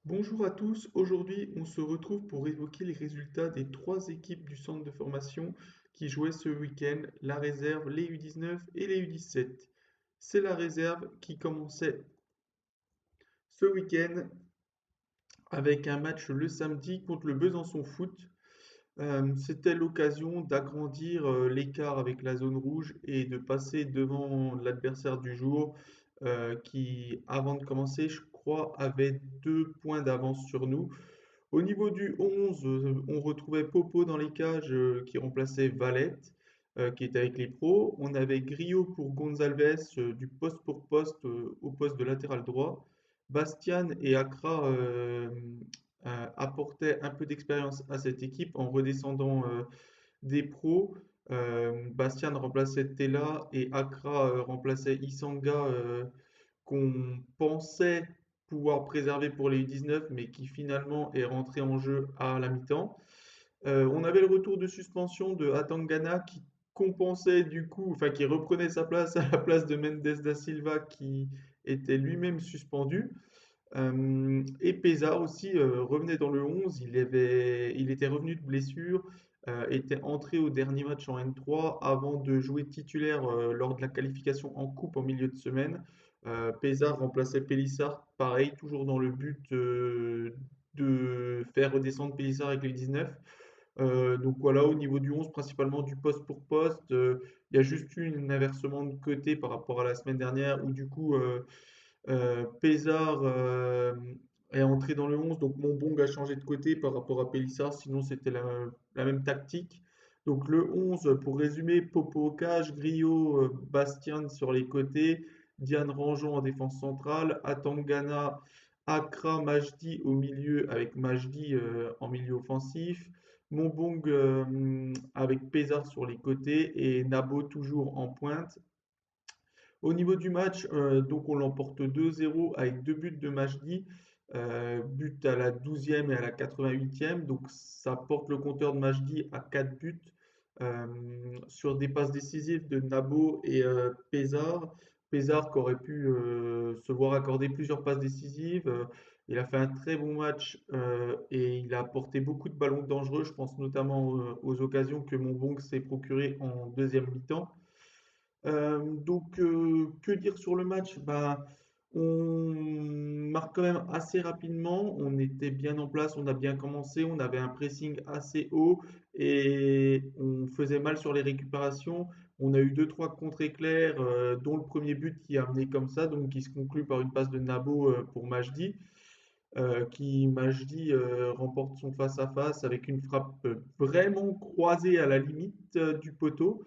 Bonjour à tous, aujourd'hui on se retrouve pour évoquer les résultats des trois équipes du centre de formation qui jouaient ce week-end, la réserve, les U19 et les U17. C'est la réserve qui commençait ce week-end avec un match le samedi contre le Besançon Foot. C'était l'occasion d'agrandir l'écart avec la zone rouge et de passer devant l'adversaire du jour qui, avant de commencer, je crois, avait 2 points d'avance sur nous. Au niveau du 11, on retrouvait Popo dans les cages qui remplaçait Valette, qui était avec les pros. On avait Griot pour Gonzalez du poste pour poste au poste de latéral droit. Bastian et Accra apportaient un peu d'expérience à cette équipe en redescendant des pros. Bastian remplaçait Tella et Accra remplaçait Isanga, qu'on pensait pouvoir préserver pour les U19, mais qui finalement est rentré en jeu à la mi-temps. On avait le retour de suspension de Atangana qui compensait du coup, enfin qui reprenait sa place à la place de Mendes da Silva qui était lui-même suspendu. Et Pésar aussi revenait dans le 11, il était revenu de blessure, était entré au dernier match en N3 avant de jouer titulaire lors de la qualification en coupe en milieu de semaine. Pésar remplaçait Pélissard, pareil, toujours dans le but de faire redescendre Pélissard avec les 19. Donc voilà, au niveau du 11, principalement du poste pour poste, il y a juste eu un inversement de côté par rapport à la semaine dernière où du coup Pézard est entré dans le 11, donc Monbong a changé de côté par rapport à Pélissard, sinon c'était la même tactique. Donc le 11, pour résumer, Popo au cage, Griot, Bastien sur les côtés, Diane Rangeon en défense centrale, Atangana, Accra, Majdi au milieu avec Majdi en milieu offensif, Monbong avec Pézard sur les côtés et Nabo toujours en pointe. Au niveau du match, donc on l'emporte 2-0 avec 2 buts de Majdi, but à la 12e et à la 88e. Donc ça porte le compteur de Majdi à 4 buts sur des passes décisives de Nabo et Pézard. Pézard qui aurait pu se voir accorder plusieurs passes décisives. Il a fait un très bon match et il a apporté beaucoup de ballons dangereux. Je pense notamment aux occasions que Monbonk s'est procuré en deuxième mi-temps. Que dire sur le match? Ben, on marque quand même assez rapidement. On était bien en place, on a bien commencé, on avait un pressing assez haut et on faisait mal sur les récupérations. On a eu deux, trois contre-éclairs, dont le premier but qui a amené comme ça, donc qui se conclut par une passe de Nabo pour Majdi, qui Majdi remporte son face-à-face avec une frappe vraiment croisée à la limite du poteau.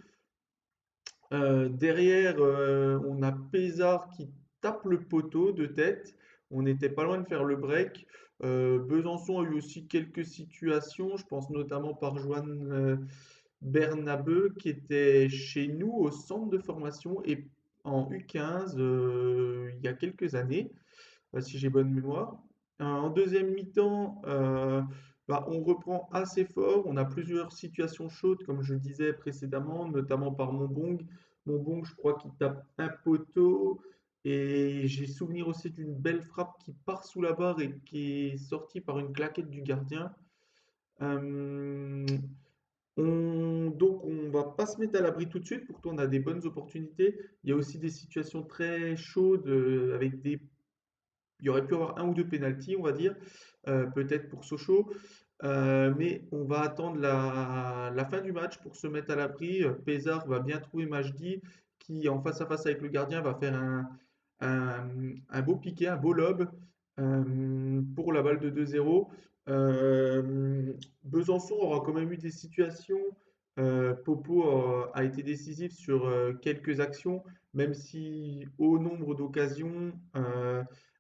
Derrière, on a Pézard qui tape le poteau de tête. On n'était pas loin de faire le break. Besançon a eu aussi quelques situations. Je pense notamment par Joanne Bernabeu qui était chez nous au centre de formation et en U15 il y a quelques années, si j'ai bonne mémoire. En deuxième mi-temps, bah, on reprend assez fort. On a plusieurs situations chaudes, comme je disais précédemment, notamment par Monbong. Monbong, je crois qu'il tape un poteau. Et j'ai souvenir aussi d'une belle frappe qui part sous la barre et qui est sortie par une claquette du gardien. Euh, donc on va pas se mettre à l'abri tout de suite, pourtant on a des bonnes opportunités. Il y a aussi des situations très chaudes avec des il y aurait pu avoir un ou deux pénaltys, on va dire, peut-être pour Sochaux. Mais on va attendre la fin du match pour se mettre à l'abri. Pézard va bien trouver Majdi, qui en face à face avec le gardien va faire un beau piqué, un beau lob pour la balle de 2-0. Besançon aura quand même eu des situations. Popo a été décisif sur quelques actions, même si au nombre d'occasions,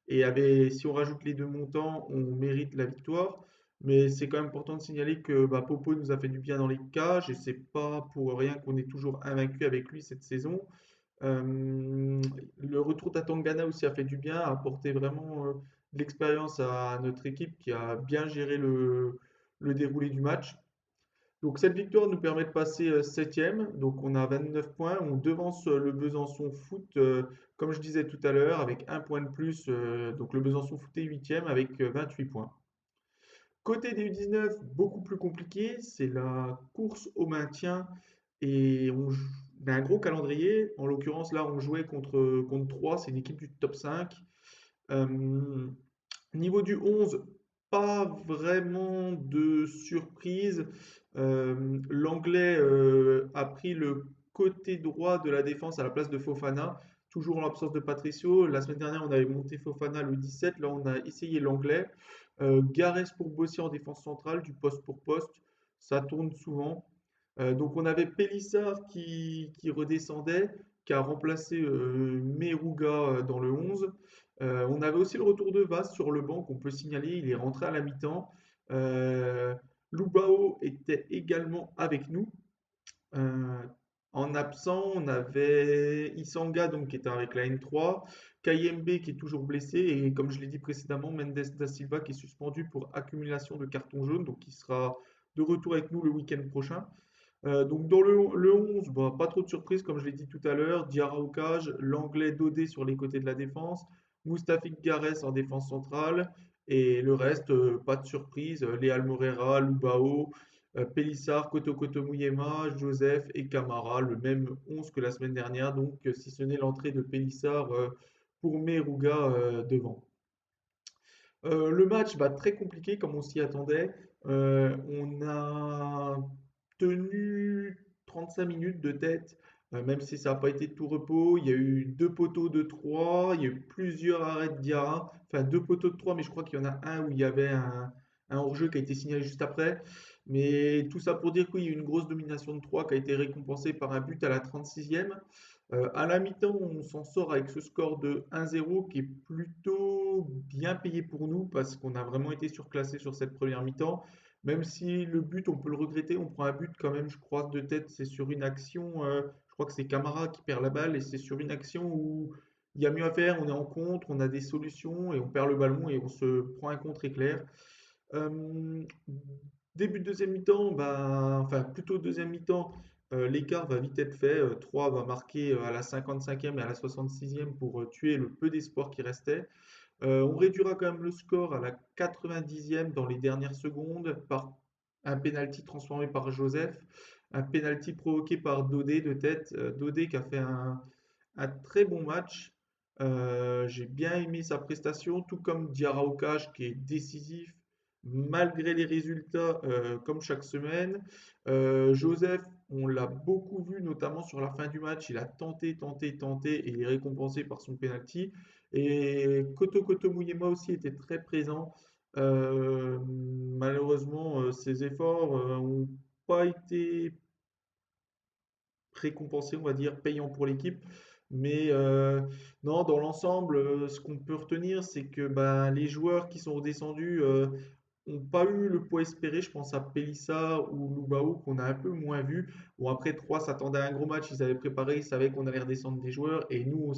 si on rajoute les deux montants, on mérite la victoire. Mais c'est quand même important de signaler que bah, Popo nous a fait du bien dans les cages et c'est pas pour rien qu'on est toujours invaincu avec lui cette saison. Le retour d'Atangana aussi a fait du bien, a apporté vraiment de l'expérience à notre équipe qui a bien géré le déroulé du match. Donc cette victoire nous permet de passer septième, donc on a 29 points, on devance le Besançon Foot, comme je disais tout à l'heure, avec un point de plus, donc le Besançon Foot est huitième avec 28 points. Côté des U19, beaucoup plus compliqué, c'est la course au maintien et on a un gros calendrier. En l'occurrence, là, on jouait contre 3, c'est une équipe du top 5. Euh, Niveau du 11, pas vraiment de surprise. L'Anglais a pris le côté droit de la défense à la place de Fofana, toujours en l'absence de Patricio. La semaine dernière, on avait monté Fofana le 17, là on a essayé l'Anglais. Gareth pour bosser en défense centrale, du poste pour poste, ça tourne souvent. Donc on avait Pélissard qui redescendait, qui a remplacé Meruga dans le 11. On avait aussi le retour de Vaz sur le banc qu'on peut signaler, il est rentré à la mi-temps. Euh, Lubao était également avec nous. Euh, En absent, on avait Isanga donc, qui était avec la N3, Kayembe qui est toujours blessé et comme je l'ai dit précédemment, Mendes da Silva qui est suspendu pour accumulation de cartons jaunes, donc il sera de retour avec nous le week-end prochain. Donc dans le 11, bah, pas trop de surprises comme je l'ai dit tout à l'heure. Diarra au cage, l'anglais Dodé sur les côtés de la défense, Moustaphic Garès en défense centrale et le reste, pas de surprise. Léal Morera, Lubao, Pélissard, Koto Koto Mouyema, Joseph et Camara, le même 11 que la semaine dernière, donc si ce n'est l'entrée de Pélissard pour Meruga devant. Le match, bah, très compliqué comme on s'y attendait. On a tenu 35 minutes de tête, même si ça n'a pas été de tout repos. Il y a eu deux poteaux de 3, il y a eu plusieurs arrêts de Diarra, enfin deux poteaux de 3, mais je crois qu'il y en a un où il y avait un hors-jeu qui a été signalé juste après. Mais tout ça pour dire qu'il y a eu une grosse domination de 3 qui a été récompensée par un but à la 36e. À la mi-temps, on s'en sort avec ce score de 1-0 qui est plutôt bien payé pour nous parce qu'on a vraiment été surclassé sur cette première mi-temps. Même si le but, on peut le regretter, on prend un but quand même, je crois, de tête, c'est sur une action, je crois que c'est Camara qui perd la balle et c'est sur une action où il y a mieux à faire, on est en contre, on a des solutions et on perd le ballon et on se prend un contre éclair. Euh, Début de deuxième mi-temps, ben, enfin plutôt deuxième mi-temps, l'écart va vite être fait. 3 va marquer à la 55e et à la 66e pour tuer le peu d'espoir qui restait. On réduira quand même le score à la 90e dans les dernières secondes par un penalty transformé par Joseph, un penalty provoqué par Dodé de tête. Dodé qui a fait un très bon match. J'ai bien aimé sa prestation, tout comme Diarra Okage qui est décisif malgré les résultats comme chaque semaine. Joseph, on l'a beaucoup vu notamment sur la fin du match. Il a tenté, tenté, tenté et il est récompensé par son penalty. Et Koto Koto Mouyema aussi était très présent. Malheureusement, ses efforts n'ont pas été récompensé, on va dire, payant pour l'équipe. Mais non, dans l'ensemble, ce qu'on peut retenir, c'est que bah, les joueurs qui sont redescendus n'ont pas eu le poids espéré. Je pense à Pelissa ou Lubao qu'on a un peu moins vu. Bon, après, 3 s'attendaient à un gros match, ils avaient préparé, ils savaient qu'on allait redescendre des joueurs. Et nous,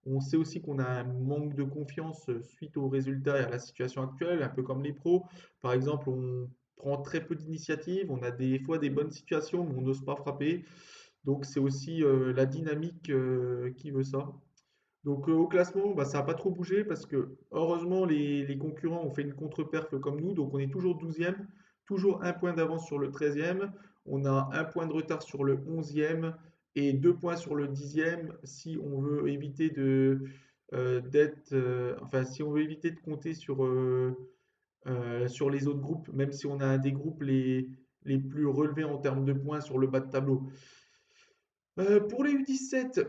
on sait aussi qu'on a un manque de confiance suite aux résultats et à la situation actuelle, un peu comme les pros. Par exemple, on prend très peu d'initiatives, on a des fois des bonnes situations, mais on n'ose pas frapper. Donc c'est aussi la dynamique qui veut ça. Donc au classement, bah, ça n'a pas trop bougé parce que heureusement les concurrents ont fait une contre-perf comme nous. Donc on est toujours 12e, toujours un point d'avance sur le 13e. On a un point de retard sur le 11e et deux points sur le 10e si on veut éviter enfin si on veut éviter de compter sur les autres groupes, même si on a un des groupes les plus relevés en termes de points sur le bas de tableau. Pour les U17,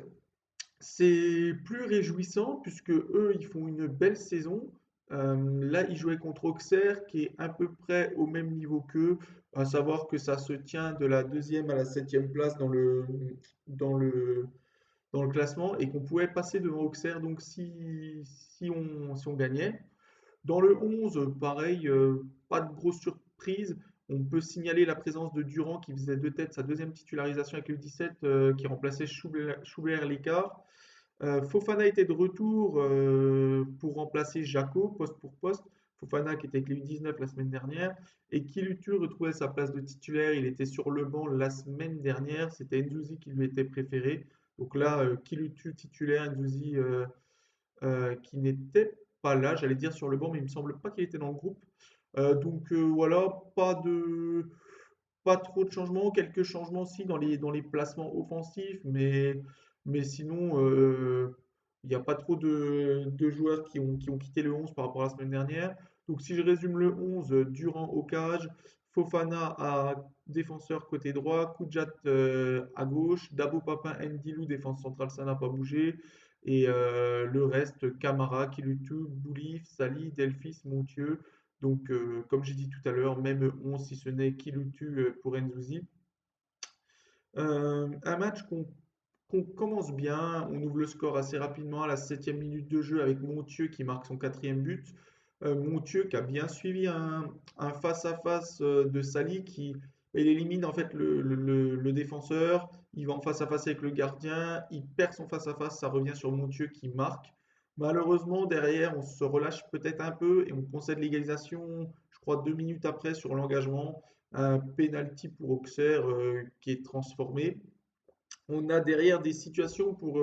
c'est plus réjouissant puisque eux, ils font une belle saison. Là, ils jouaient contre Auxerre, qui est à peu près au même niveau qu'eux, à savoir que ça se tient de la deuxième à la septième place dans le, dans le classement et qu'on pouvait passer devant Auxerre donc si on gagnait. Dans le 11, pareil, pas de grosse surprise. On peut signaler la présence de Durand qui faisait de tête sa deuxième titularisation avec le 17, qui remplaçait Schubert-Lécart. Fofana était de retour pour remplacer Jaco, poste pour poste. Fofana qui était avec les U19 la semaine dernière. Et Kilutu retrouvait sa place de titulaire. Il était sur le banc la semaine dernière. C'était Nzouzi qui lui était préféré. Donc là, Kilutu titulaire, Nzouzi qui n'était pas là, j'allais dire sur le banc, mais il me semble pas qu'il était dans le groupe. Voilà, pas trop de changements, quelques changements aussi dans les placements offensifs, mais sinon, il n'y a pas trop de joueurs qui ont quitté le 11 par rapport à la semaine dernière. Donc si je résume le 11, Durand au cage, Fofana à défenseur côté droit, Kudjat à gauche, Dabo Papin Ndilou, défense centrale, ça n'a pas bougé. Et le reste, Camara, Kilutu, Boulif, Sali, Delphis, Montieu. Donc, comme j'ai dit tout à l'heure, même 11 si ce n'est Kilutu pour Nzouzi. Un match qu'on commence bien, on ouvre le score assez rapidement à la 7e minute de jeu avec Montieu qui marque son quatrième but. Montieu qui a bien suivi un face-à-face de Sali qui il élimine en fait le défenseur, il va en face-à-face avec le gardien, il perd son face-à-face, ça revient sur Montieu qui marque. Malheureusement, derrière, on se relâche peut-être un peu et on concède l'égalisation, je crois, 2 minutes après sur l'engagement. Un penalty pour Auxerre qui est transformé. On a derrière des situations pour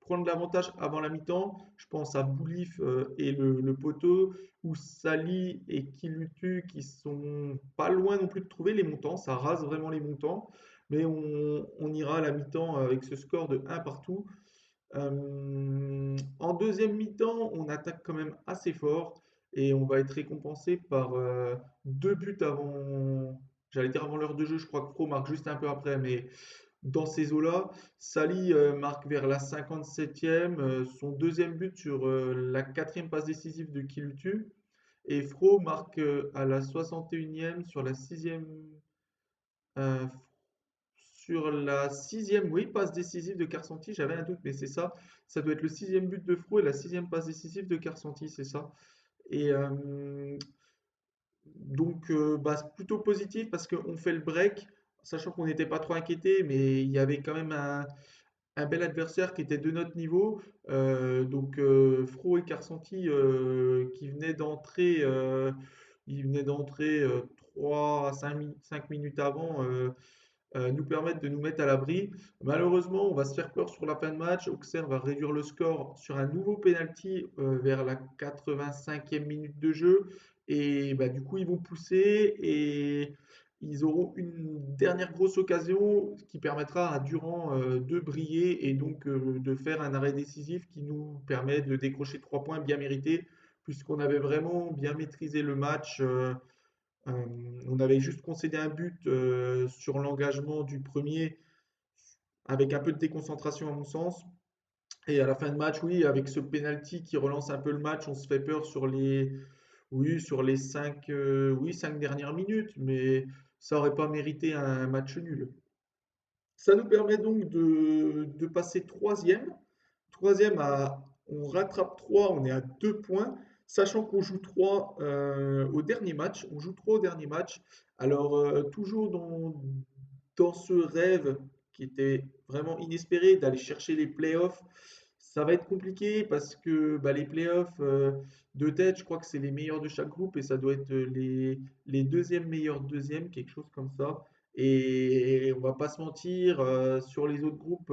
prendre l'avantage avant la mi-temps. Je pense à Boulif et le poteau, ou Sali et Kilutu qui sont pas loin non plus de trouver les montants. Ça rase vraiment les montants. Mais on ira à la mi-temps avec ce score de 1 partout. En deuxième mi-temps, on attaque quand même assez fort et on va être récompensé par 2 buts avant, j'allais dire avant l'heure de jeu. Je crois que Pro marque juste un peu après, mais dans ces eaux-là, Sali marque vers la 57e son deuxième but sur la quatrième passe décisive de Kilutu. Et Fro marque à la 61e euh, sur la sixième, oui, passe décisive de Carsanti. J'avais un doute, mais c'est ça. Ça doit être le sixième but de Fro et la sixième passe décisive de Carsanti, c'est ça. Et bah, c'est plutôt positif parce qu'on fait le break, sachant qu'on n'était pas trop inquiété, mais il y avait quand même un bel adversaire qui était de notre niveau. Fro et Carsanti qui venaient d'entrer, ils venaient d'entrer 3 à 5 minutes avant. Nous permettent de nous mettre à l'abri. Malheureusement, on va se faire peur sur la fin de match. Auxerre va réduire le score sur un nouveau penalty vers la 85e minute de jeu. Et bah, du coup, ils vont pousser et ils auront une dernière grosse occasion qui permettra à Durand de briller et donc de faire un arrêt décisif qui nous permet de décrocher 3 points bien mérités, puisqu'on avait vraiment bien maîtrisé le match. On avait juste concédé un but sur l'engagement du premier avec un peu de déconcentration à mon sens. Et à la fin de match, oui, avec ce penalty qui relance un peu le match, on se fait peur oui, sur les 5 dernières minutes, mais ça n'aurait pas mérité un match nul. Ça nous permet donc de passer troisième. On rattrape 3, on est à 2 points, sachant qu'on joue 3 au dernier match. On joue 3 au dernier match. Alors, toujours dans ce rêve qui était vraiment inespéré d'aller chercher les playoffs, ça va être compliqué parce que bah, les playoffs de tête, je crois que c'est les meilleurs de chaque groupe et ça doit être les deuxièmes meilleurs deuxièmes, quelque chose comme ça. Et on va pas se mentir, sur les autres groupes,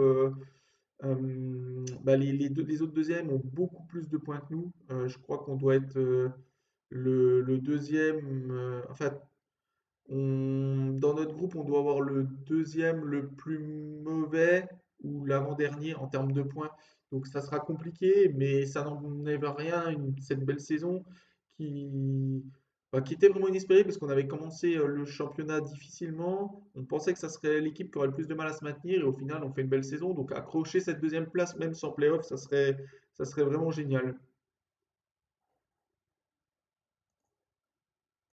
bah, les autres deuxièmes ont beaucoup plus de points que nous. Je crois qu'on doit être le deuxième. Enfin, dans notre groupe, on doit avoir le deuxième le plus mauvais ou l'avant-dernier en termes de points. Donc ça sera compliqué, mais ça n'enlève rien cette belle saison qui, qui était vraiment inespérée parce qu'on avait commencé le championnat difficilement. On pensait que ça serait l'équipe qui aurait le plus de mal à se maintenir et au final on fait une belle saison. Donc accrocher cette deuxième place même sans playoff, ça serait vraiment génial.